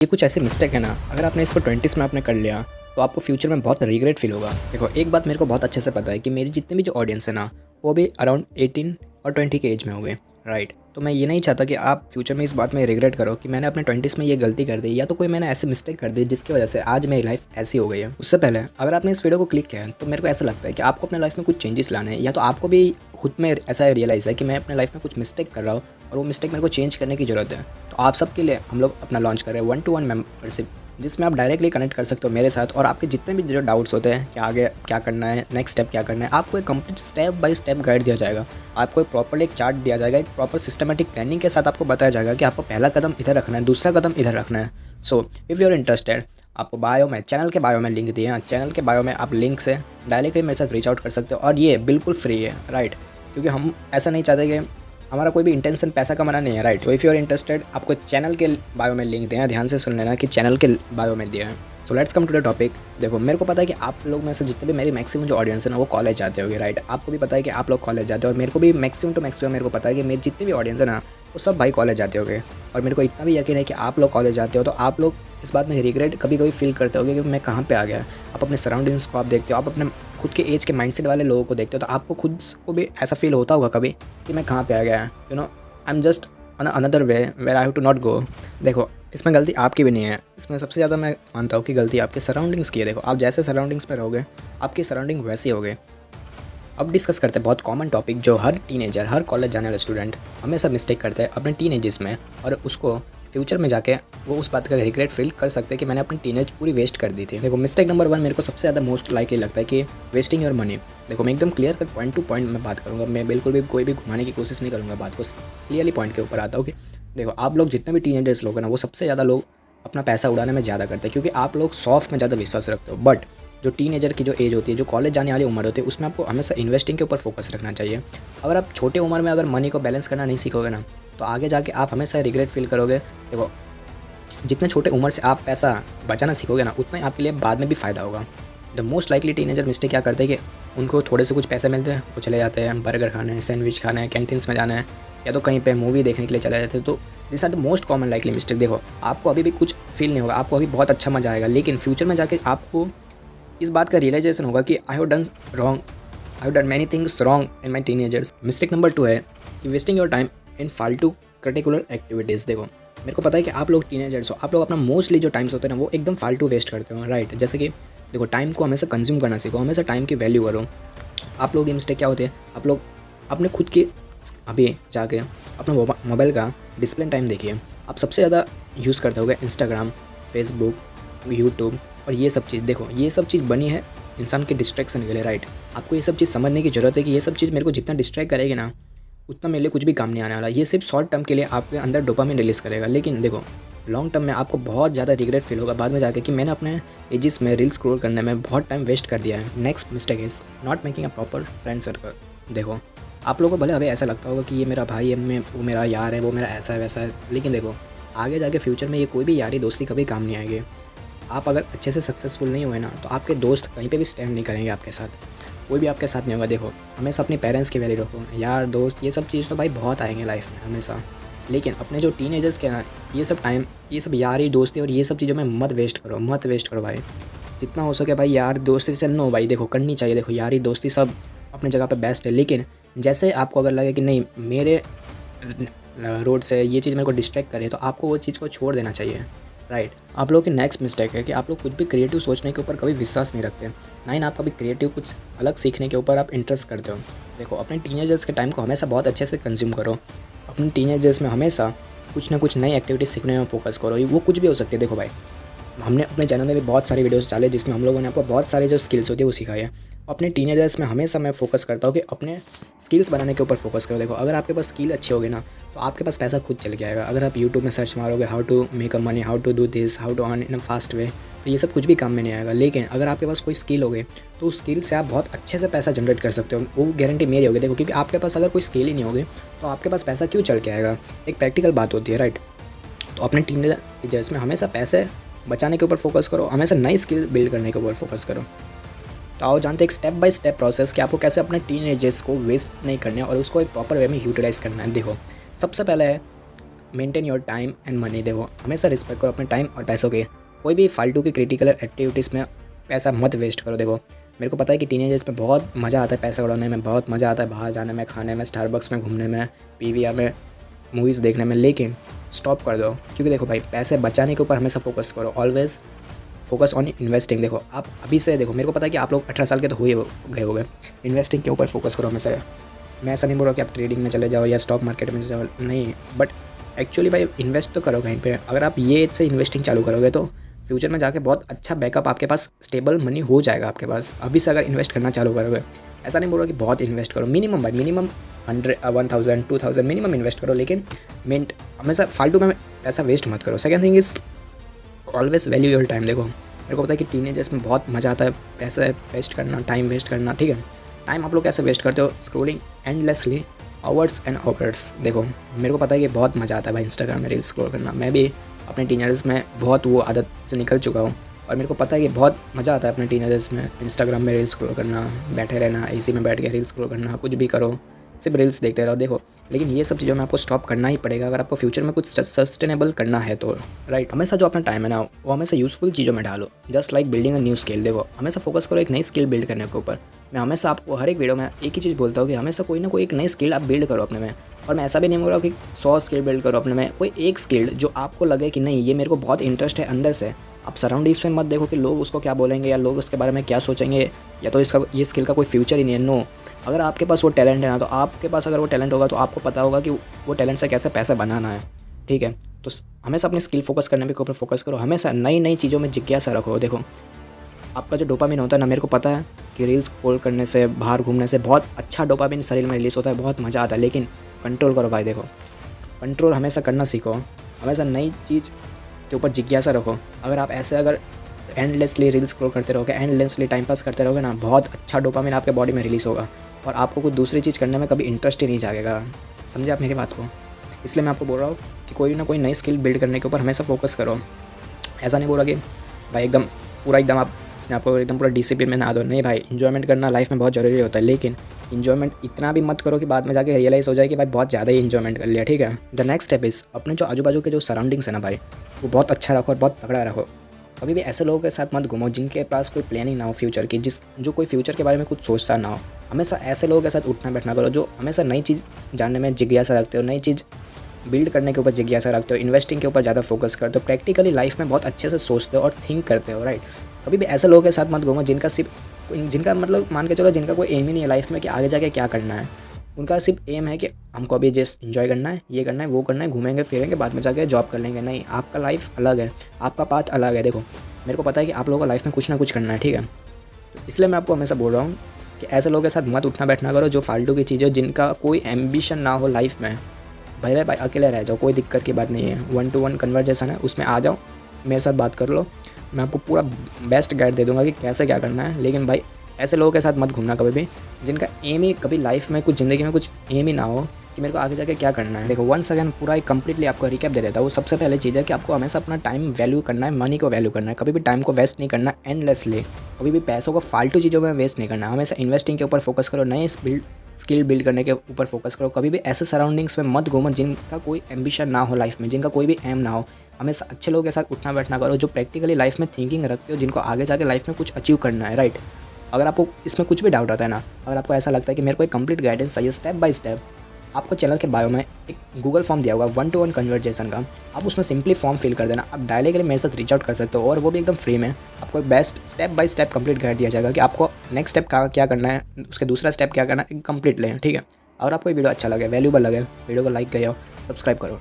ये कुछ ऐसे मिस्टेक है ना, अगर आपने इसको 20s में आपने कर लिया तो आपको फ्यूचर में बहुत रिग्रेट फील होगा। देखो, एक बात मेरे को बहुत अच्छे से पता है कि मेरी जितने भी जो ऑडियंस है ना, वो भी अराउंड 18 और 20 के एज में हो गए, राइट। तो मैं ये नहीं चाहता कि आप फ्यूचर में इस बात में रिग्रेट करो कि मैंने अपने 20s में ये गलती कर दी, या तो कोई मैंने ऐसे मिस्टेक कर दी जिसकी वजह से आज मेरी लाइफ ऐसी हो गई है। उससे पहले अगर आपने इस वीडियो को क्लिक किया है तो मेरे को ऐसा लगता है कि आपको अपने लाइफ में कुछ चेंजेस लाने हैं, या तो आपको भी खुद में ऐसा रियलाइज़ है कि मैं अपने लाइफ में कुछ मिस्टेक कर रहा हूँ और वो मिस्टेक मेरे को चेंज करने की ज़रूरत है। तो आप सबके लिए हम लोग अपना लॉन्च कर रहे हैं 1-to-1 मेंबरशिप, जिसमें आप डायरेक्टली कनेक्ट कर सकते हो मेरे साथ, और आपके जितने भी जो डाउट्स होते हैं कि आगे क्या करना है, नेक्स्ट स्टेप क्या करना है, आपको एक complete step by step guide दिया जाएगा। आपको एक प्रॉपर्ली एक चार्ट दिया जाएगा, एक प्रॉपर सिस्टमेटिक प्लानिंग के साथ आपको बताया जाएगा कि आपको पहला कदम इधर रखना है, दूसरा कदम इधर रखना है। So if you are interested, आपको बायो में, चैनल के बायो में लिंक दिए हैं, चैनल के बायो में आप लिंक से डायरेक्टली मेरे साथ रीच आउट कर सकते हो, और ये बिल्कुल फ्री है, राइट। क्योंकि हम ऐसा नहीं चाहते कि हमारा कोई भी इंटेंशन पैसा कमाना नहीं है, right. So if you are interested, आपको चैनल के बायो में लिंक दिया है, ध्यान से सुन लेना कि चैनल के बायो में दिया है। So let's come to the topic. देखो, मेरे को पता है कि आप लोग में से जितने भी मेरी मैक्सिमम जो ऑडियंस है ना, वो कॉलेज जाते होगे, राइट। आपको भी पता है कि आप लोग कॉलेज जाते हो, और मेरे को भी मैक्सिमम टू मैक्सिमम मेरे को पता है कि मेरी जितनी भी ऑडियंस है ना, वो सब भाई कॉलेज जाते होगे। और मेरे को इतना भी यकीन है कि आप लोग कॉलेज जाते हो तो आप लोग इस बात में रिग्रेट कभी कभी फील करते होगे कि मैं कहाँ पे आ गया। आप अपने सराउंडिंग्स को आप देखते हो, आप अपने खुद के एज के माइंडसेट वाले लोगों को देखते हो, तो आपको खुद को भी ऐसा फील होता होगा कभी कि मैं कहाँ पे आ गया, you know, I am just on another way where I have to not go. देखो, इसमें गलती आपकी भी नहीं है, इसमें सबसे ज़्यादा मैं मानता हूँ कि गलती आपके सराउंडिंग्स की है। देखो, आप जैसे सराउंडिंग्स में रहोगे, आपकी सराउंडिंग वैसी होगे। अब डिस्कस करते हैं बहुत कॉमन टॉपिक जो हर टीनेजर, हर कॉलेज जाने वाले स्टूडेंट हमेशा मिस्टेक करते हैं अपने टीनेजेस में, और उसको फ्यूचर में जाके वो उस बात का रिग्रेट फील कर सकते हैं कि मैंने अपनी टीनेज पूरी वेस्ट कर दी थी। देखो, मिस्टेक नंबर 1 मेरे को सबसे ज़्यादा मोस्ट लाइकली लगता है कि वेस्टिंग योर मनी। देखो, मैं एकदम क्लियर कर पॉइंट टू पॉइंट में बात करूँगा, मैं बिल्कुल भी कोई भी घुमाने की कोशिश नहीं करूँगा, बात को क्लियरली पॉइंट के ऊपर आता हूँ कि देखो, आप लोग जितने भी टीनेजर्स लोग हैं ना, वो सबसे ज़्यादा लोग अपना पैसा उड़ाने में ज़्यादा करते हैं, क्योंकि आप लोग सॉफ्ट में ज़्यादा विश्वास रखते हो। बट जो टीनेजर की जो एज होती है, जो कॉलेज जाने वाली उम्र होती है, उसमें आपको हमेशा इन्वेस्टिंग के ऊपर फोकस रखना चाहिए। अगर आप छोटे उम्र में अगर मनी को बैलेंस करना नहीं सीखोगे ना, तो आगे जाके आप हमेशा रिग्रेट फील करोगे। देखो, जितने छोटे उम्र से आप पैसा बचाना सीखोगे ना, उतना ही आपके लिए बाद में भी फ़ायदा होगा। The most likely teenager mistake क्या करते हैं कि उनको थोड़े से कुछ पैसे मिलते हैं, वो चले जाते हैं बर्गर खाने, सैंडविच खाने, कैंटीन्स में जाना है, या तो कहीं पे मूवी देखने के लिए चले जाते हैं। तो this are the most common likely mistake. देखो, आपको अभी भी कुछ फील नहीं होगा, आपको अभी बहुत अच्छा मजा आएगा, लेकिन फ्यूचर में जाके आपको इस बात का रियलाइजेशन होगा कि I have done wrong, I have done many things wrong in my teenagers. Mistake number 2 है कि वेस्टिंग योर टाइम इन फालतू पर्टिकुलर एक्टिविटीज़। देखो, मेरे को पता है कि आप लोग टीनेजर्स हो, आप लोग अपना मोस्टली जो टाइम्स होते हैं ना, वो एकदम फालतू वेस्ट करते हो, राइट। जैसे कि देखो, टाइम को हमेशा कंज्यूम करना सीखो, हमेशा टाइम की वैल्यू करो। आप लोग ये मिस्टेक क्या होती है, आप लोग अपने खुद की अभी जाके अपना मोबाइल का डिस्प्ले टाइम देखिए। आप सबसे ज़्यादा यूज़ करते होगे इंस्टाग्राम, फेसबुक, यूट्यूब और ये सब चीज़। देखो, ये सब चीज़ बनी है इंसान के डिस्ट्रैक्शन के लिए, राइट। आपको ये सब चीज़ समझने की ज़रूरत है कि ये सब चीज़ मेरे को जितना डिस्ट्रैक्ट करेगी ना, उतना मेरे लिए कुछ भी काम नहीं आने वाला। ये सिर्फ शॉर्ट टर्म के लिए आपके अंदर डोपामिन रिलीज़ करेगा, लेकिन देखो, लॉन्ग टर्म में आपको बहुत ज़्यादा रिग्रेट फील होगा बाद में जाके कि मैंने अपने एजिस में रील स्क्रॉल करने में बहुत टाइम वेस्ट कर दिया है। Next mistake is not making a proper friend circle. देखो, आप लोगों को भले अभी ऐसा लगता होगा कि ये मेरा भाई है, वो मेरा यार है, वो मेरा ऐसा है वैसा है, लेकिन देखो, आगे जाके फ्यूचर में ये कोई भी यारी दोस्ती कभी काम नहीं आएगी। आप अगर अच्छे से सक्सेसफुल नहीं हुए ना, तो आपके दोस्त कहीं पे भी स्टैंड नहीं करेंगे आपके साथ, कोई भी आपके साथ नहीं होगा। देखो, हमेशा अपने पेरेंट्स की वैल्यू रखो, यार दोस्त ये सब चीज़ तो भाई बहुत आएंगे लाइफ में हमेशा, लेकिन अपने जो टीनेजर्स के ना, ये सब टाइम, ये सब यारी दोस्ती और ये सब चीज़ों में मत वेस्ट करो, मत वेस्ट करो भाई। जितना हो सके भाई यार दोस्ती से नो भाई, देखो करनी चाहिए। देखो, यारी दोस्ती सब अपनी जगह पे बेस्ट है, लेकिन जैसे आपको अगर लगे कि नहीं, मेरे रोड से ये चीज़ मेरे को डिस्ट्रैक्ट करे, तो आपको वो चीज़ को छोड़ देना चाहिए, राइट। आप लोगों की नेक्स्ट मिस्टेक है कि आप लोग कुछ भी क्रिएटिव सोचने के ऊपर कभी विश्वास नहीं रखते। ना आप कभी क्रिएटिव कुछ अलग सीखने के ऊपर आप इंटरेस्ट करते हो। देखो, अपने टीनेजर्स के टाइम को हमेशा बहुत अच्छे से कंज्यूम करो। अपने टीनेजर्स में हमेशा कुछ ना कुछ नई एक्टिविटीज़ सीखने में फोकस करो, वो कुछ भी हो सकती है। देखो भाई, हमने अपने चैनल में भी बहुत सारी वीडियोस डाले जिसमें हम लोगों ने आपको बहुत सारे जो स्किल्स होती है वो सिखाई है। अपने टीनेजर्स में हमेशा मैं फोकस करता हूँ कि अपने स्किल्स बनाने के ऊपर फोकस करो। देखो, अगर आपके पास स्किल अच्छी होगी ना, तो आपके पास पैसा खुद चल के आएगा। अगर आप यूट्यूब में सर्च मारोगे how to make a money, how to do this, how to earn in a fast way, तो ये सब कुछ भी काम में नहीं आएगा। लेकिन अगर आपके पास कोई स्किल होगी, तो उस स्किल से आप बहुत अच्छे से पैसा जनरेट कर सकते हो, वो गारंटी मेरी होगी। देखो, क्योंकि आपके पास अगर कोई स्किल ही नहीं होगी, तो आपके पास पैसा क्यों चल के आएगा। एक प्रैक्टिकल बात होती है, राइट। तो अपने टीनेजर्स में हमेशा पैसे बचाने के ऊपर फोकस करो, हमेशा नई स्किल बिल्ड करने के ऊपर फोकस करो। तो आओ जानते हैं एक स्टेप बाय स्टेप प्रोसेस कि आपको कैसे अपने टीनेजर्स को वेस्ट नहीं करना है और उसको एक प्रॉपर वे में यूटिलाइज़ करना है। देखो, सबसे पहले है maintain your time and money. देखो हमेशा रिस्पेक्ट करो अपने टाइम और पैसों के। कोई भी फालतू की क्रिटिकल एक्टिविटीज़ में पैसा मत वेस्ट करो। देखो मेरे को पता है कि टीनेजर्स में बहुत मज़ा आता है पैसा उड़ाने में, बहुत मज़ा आता है बाहर जाने में, खाने में, स्टारबक्स में घूमने में, पीवीआर में मूवीज़ देखने में, लेकिन स्टॉप कर दो। क्योंकि देखो भाई पैसे बचाने के ऊपर हमेशा फोकस करो। Always focus on investing. देखो आप अभी से देखो, मेरे को पता है कि आप लोग 18 साल के तो गए हो गए। इन्वेस्टिंग के ऊपर फोकस करो हमेशा। मैं ऐसा नहीं बोल रहा कि आप ट्रेडिंग में चले जाओ या स्टॉक मार्केट में जाओ, नहीं, बट एक्चुअली भाई इन्वेस्ट तो करो कहीं पे। अगर आप ये एज से इन्वेस्टिंग चालू करोगे तो फ्यूचर में जाके बहुत अच्छा बैकअप आपके पास, स्टेबल मनी हो जाएगा आपके पास। अभी से अगर इन्वेस्ट करना चालू करोगे, ऐसा नहीं बोल रहा कि बहुत इन्वेस्ट करो, मिनिमम भाई मिनिमम 100, 1000, 2000 मिनिमम इन्वेस्ट करो, लेकिन हमेशा फालतू में पैसा वेस्ट मत करो। Second thing is always value your time. देखो मेरे को पता है कि टीनेजर्स में बहुत मज़ा आता है पैसा वेस्ट करना, टाइम वेस्ट करना, ठीक है। टाइम आप लोग कैसे वेस्ट करते हो? Scrolling endlessly, hours and hours. देखो मेरे को पता है कि बहुत मज़ा आता है भाई इंस्टाग्राम में रील्स स्क्रॉल करना। मैं भी अपने टीनेजर्स में बहुत वो आदत से निकल चुका हूँ और मेरे को पता है कि बहुत मज़ा आता है अपने टीनेजर्स में इंस्टाग्राम में रील्स स्क्रॉल करना, बैठे रहना, एसी में बैठ के रील्स स्क्रॉल करना, कुछ भी करो, सिर्फ रील्स देखते रहो। देखो लेकिन ये सब चीज़ों में आपको स्टॉप करना ही पड़ेगा अगर आपको फ्यूचर में कुछ सस्टेनेबल करना है तो, राइट। हमेशा जो अपना टाइम है ना वो हमेशा यूज़फुल चीज़ों में डालो, just like building a new skill. देखो हमेशा फोकस करो एक नई स्किल बिल्ड करने के ऊपर। मैं हमेशा आपको हर एक वीडियो में एक ही चीज़ बोलता हूँ कि हमेशा कोई ना कोई एक नई स्किल आप बिल्ड करो अपने में। और मैं ऐसा भी नहीं बोल रहा कि 100 स्किल बिल्ड करो अपने में, कोई एक स्किल जो आपको लगे कि नहीं ये मेरे को बहुत इंटरेस्ट है अंदर से। आप सराउंडिंग्स में मत देखो कि लोग उसको क्या बोलेंगे या लोग उसके बारे में क्या सोचेंगे या तो इसका ये स्किल का कोई फ्यूचर ही नहीं है। नो, अगर आपके पास वो टैलेंट है ना, तो आपके पास अगर वो टैलेंट होगा तो आपको पता होगा कि वो टैलेंट से कैसे पैसा बनाना है, ठीक है। तो हमेशा अपनी स्किल फोकस करने के ऊपर फोकस करो, हमेशा नई नई चीज़ों में जिज्ञासा रखो। देखो आपका जो डोपामिन होता है ना, मेरे को पता है कि रील्स स्क्रॉल करने से, बाहर घूमने से बहुत अच्छा डोपामिन शरीर में रिलीज़ होता है, बहुत मज़ा आता है, लेकिन कंट्रोल करो भाई। देखो कंट्रोल हमेशा करना सीखो, हमेशा नई चीज़ के ऊपर जिज्ञासा रखो। अगर आप ऐसे अगर एंडलेसली रील्स स्क्रॉल करते रहोगे, एंडलेसली टाइम पास करते रहोगे ना, बहुत अच्छा डोपामिन आपके बॉडी में रिलीज़ होगा और आपको कुछ दूसरी चीज़ करने में कभी इंटरेस्ट ही नहीं जाएगा। समझे आप मेरी बात को? इसलिए मैं आपको बोल रहा हूँ कि कोई ना कोई नई स्किल बिल्ड करने के ऊपर हमेशा फोकस करो। ऐसा नहीं बोल रहा कि भाई एकदम आप आपको एकदम पूरा डिसिप्लिन में ना दो, नहीं भाई। इन्जॉयमेंट करना लाइफ में बहुत ज़रूरी होता है, लेकिन इन्जॉयमेंट इतना भी मत करो कि बाद में जाके रियलाइज़ हो जाए कि भाई बहुत ज़्यादा ही इन्जॉयमेंट कर लिया, ठीक है। द नेक्स्ट स्टेप इज़ अपने जो आजू बाजू के जो सराउंडिंग्स है ना भाई, वो बहुत अच्छा रखो और बहुत तगड़ा रखो। कभी भी ऐसे लोगों के साथ मत घूमो जिनके पास कोई प्लानिंग ना हो फ्यूचर की, जो कोई फ्यूचर के बारे में कुछ सोचता ना हो। हमेशा ऐसे लोगों के साथ उठना बैठना करो जो हमेशा नई चीज़ जानने में जिज्ञासा रखते हो, नई चीज़ बिल्ड करने के ऊपर जिज्ञासा रखते हो, इन्वेस्टिंग के ऊपर ज़्यादा फोकस करते हो, प्रैक्टिकली लाइफ में बहुत अच्छे से सोचते हो और थिंक करते हो, राइट। कभी भी ऐसे लोगों के साथ मत घूमो जिनका मतलब मान के चलो जिनका कोई एम ही नहीं है लाइफ में कि आगे जाके क्या करना है। उनका सिर्फ एम है कि हमको अभी जस्ट इन्जॉय करना है, ये करना है, वो करना है, घूमेंगे फिरेंगे, बाद में जाके जॉब कर लेंगे। नहीं, आपका लाइफ अलग है, आपका पाथ अलग है। देखो मेरे को पता है कि आप लोगों को लाइफ में कुछ ना कुछ करना है, ठीक है। तो इसलिए मैं आपको हमेशा बोल रहा हूँ कि ऐसे लोगों के साथ मत उठना बैठना करो जो फालतू की चीज़ें, जिनका कोई एम्बिशन ना हो लाइफ में। भाई अकेले रह जाओ, कोई दिक्कत की बात नहीं है। 1-to-1 कन्वर्जेसन है, उसमें आ जाओ, मेरे साथ बात कर लो, मैं आपको पूरा बेस्ट गाइड दे दूंगा कि कैसे क्या करना है। लेकिन भाई ऐसे लोगों के साथ मत घूमना कभी भी जिनका एम ही कभी लाइफ में कुछ ज़िंदगी में कुछ एम ही ना हो कि मेरे को आगे जाके क्या करना है। देखो वंस अगेन पूरा एक कंप्लीटली आपको रिकैप दे देता हूँ। सबसे पहले चीज़ है कि आपको हमेशा अपना टाइम वैल्यू करना है, मनी को वैल्यू करना है। कभी भी टाइम को वेस्ट नहीं करना एंडलेसली, कभी भी पैसों को फालतू चीज़ों में वेस्ट नहीं करना। हमेशा इन्वेस्टिंग के ऊपर फोकस करो, नए स्किल बिल्ड करने के ऊपर फोकस करो। कभी भी ऐसे सराउंडिंग्स में मत घूमो जिनका कोई एम्बिशन ना हो लाइफ में, जिनका कोई भी एम ना हो। हमेशा अच्छे लोगों के साथ उठना बैठना करो जो प्रैक्टिकली लाइफ में थिंकिंग रखते हो, जिनको आगे जाके लाइफ में कुछ अचीव करना है, राइट। अगर आपको इसमें कुछ भी डाउट आता है ना, अगर आपको ऐसा लगता है कि मेरे को एक कंप्लीट गाइडेंस चाहिए स्टेप बाय स्टेप, आपको चैनल के बायो में एक गूगल फॉर्म दिया होगा 1-to-1 कन्वर्जेसन का। आप उसमें सिंपली फॉर्म फिल कर देना, आप डायरेक्टली मेरे साथ रीच आउट कर सकते हो और वो भी एकदम फ्री में। आपको एक best step by step complete guide दिया जाएगा कि आपको नेक्स्ट स्टेप क्या करना है, उसके दूसरा स्टेप क्या करना है, कंप्लीट लें, ठीक है। अगर आपको ये वीडियो अच्छा लगे, वैल्यूबल लगे, वीडियो को लाइक करो, सब्सक्राइब करो।